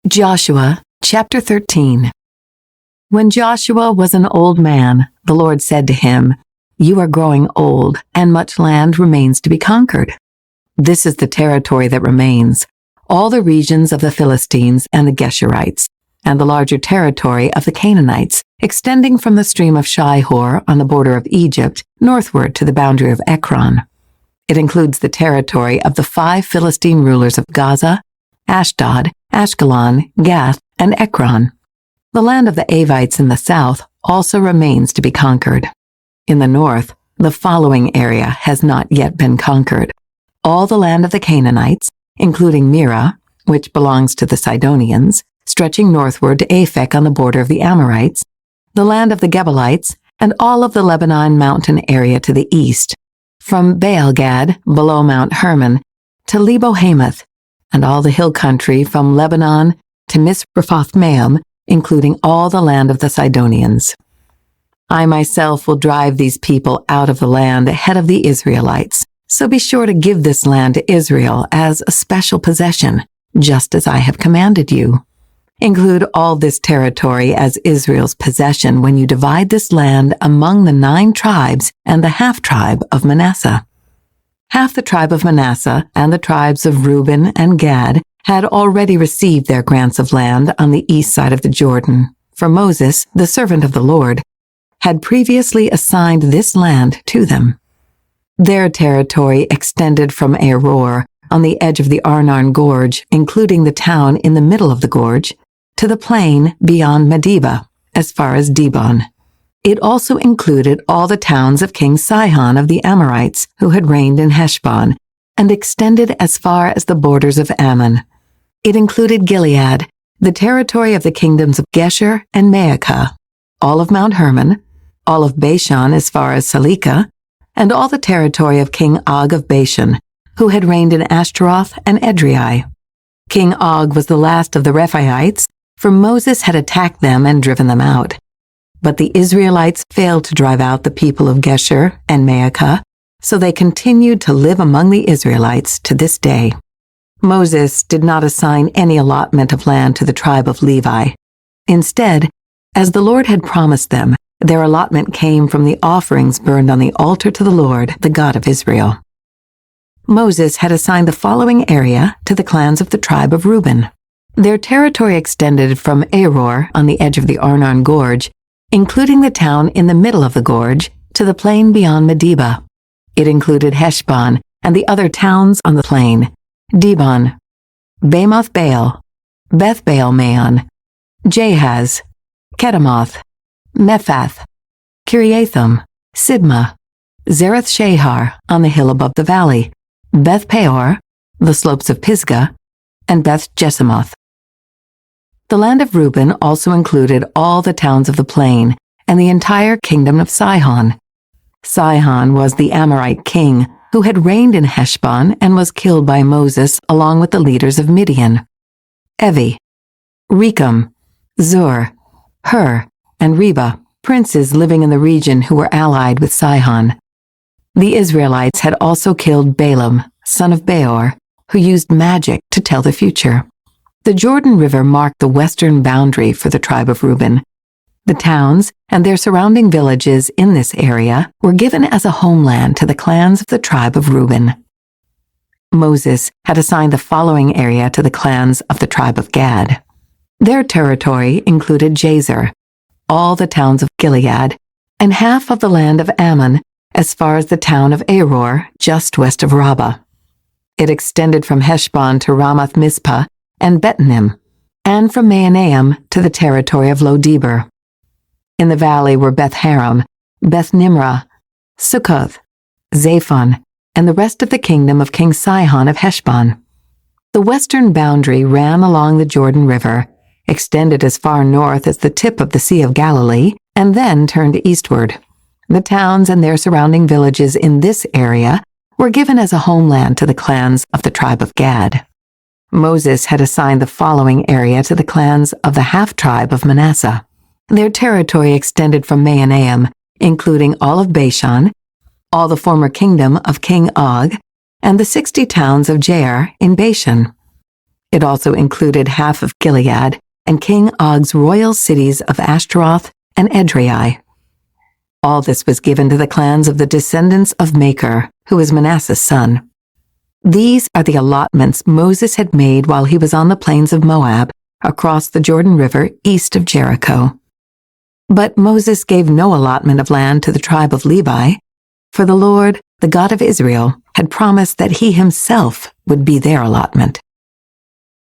Joshua chapter 13. When Joshua was an old man, the Lord said to him, "You are growing old, and much land remains to be conquered. This is the territory that remains, all the regions of the Philistines and the Geshurites, and the larger territory of the Canaanites, extending from the stream of Shihor on the border of Egypt northward to the boundary of Ekron. It includes the territory of the 5 Philistine rulers of Gaza, Ashdod, Ashkelon, Gath, and Ekron. The land of the Avites in the south also remains to be conquered. In the north, the following area has not yet been conquered: all the land of the Canaanites, including Mearah, which belongs to the Sidonians, stretching northward to Aphek on the border of the Amorites, the land of the Gebalites, and all of the Lebanon mountain area to the east, from Baal-gad, below Mount Hermon, to Lebo-Hamath, and all the hill country from Lebanon to Misrephoth-maim, including all the land of the Sidonians. I myself will drive these people out of the land ahead of the Israelites, so be sure to give this land to Israel as a special possession, just as I have commanded you. Include all this territory as Israel's possession when you divide this land among the 9 tribes and the half-tribe of Manasseh. Half the tribe of Manasseh and the tribes of Reuben and Gad had already received their grants of land on the east side of the Jordan, for Moses, the servant of the Lord, had previously assigned this land to them. Their territory extended from Aroer on the edge of the Arnon Gorge, including the town in the middle of the gorge, to the plain beyond Medeba, as far as Dibon. It also included all the towns of King Sihon of the Amorites, who had reigned in Heshbon, and extended as far as the borders of Ammon. It included Gilead, the territory of the kingdoms of Geshur and Maacah, all of Mount Hermon, all of Bashan as far as Salekah, and all the territory of King Og of Bashan, who had reigned in Ashtaroth and Edrei. King Og was the last of the Rephaites, for Moses had attacked them and driven them out. But the Israelites failed to drive out the people of Geshur and Maacah, so they continued to live among the Israelites to this day. Moses did not assign any allotment of land to the tribe of Levi. Instead, as the Lord had promised them, their allotment came from the offerings burned on the altar to the Lord, the God of Israel. Moses had assigned the following area to the clans of the tribe of Reuben. Their territory extended from Aroer on the edge of the Arnon Gorge, including the town in the middle of the gorge, to the plain beyond Medeba. It included Heshbon and the other towns on the plain: Dibon, Bamoth Baal, Beth Baal Maon, Jahaz, Kedemoth, Mephath, Kiriathim, Sibmah, Zereth Shahar on the hill above the valley, Beth Peor, the slopes of Pisgah, and Beth Jesimoth. The land of Reuben also included all the towns of the plain and the entire kingdom of Sihon. Sihon was the Amorite king who had reigned in Heshbon and was killed by Moses along with the leaders of Midian: Evi, Rekam, Zur, Hur, and Reba, princes living in the region who were allied with Sihon. The Israelites had also killed Balaam, son of Beor, who used magic to tell the future. The Jordan River marked the western boundary for the tribe of Reuben. The towns and their surrounding villages in this area were given as a homeland to the clans of the tribe of Reuben. Moses had assigned the following area to the clans of the tribe of Gad. Their territory included Jazer, all the towns of Gilead, and half of the land of Ammon as far as the town of Aroer just west of Rabbah. It extended from Heshbon to Ramath Mizpah and Betonim, and from Mahanaim to the territory of Lo-debar. In the valley were Beth Haram, Beth Nimrah, Sukkoth, Zaphon, and the rest of the kingdom of King Sihon of Heshbon. The western boundary ran along the Jordan River, extended as far north as the tip of the Sea of Galilee, and then turned eastward. The towns and their surrounding villages in this area were given as a homeland to the clans of the tribe of Gad. Moses had assigned the following area to the clans of the half-tribe of Manasseh. Their territory extended from Mahanaim, including all of Bashan, all the former kingdom of King Og, and the 60 towns of Jair in Bashan. It also included half of Gilead and King Og's royal cities of Ashtaroth and Edrei. All this was given to the clans of the descendants of Machir, who was Manasseh's son. These are the allotments Moses had made while he was on the plains of Moab, across the Jordan River east of Jericho. But Moses gave no allotment of land to the tribe of Levi, for the Lord, the God of Israel, had promised that he himself would be their allotment.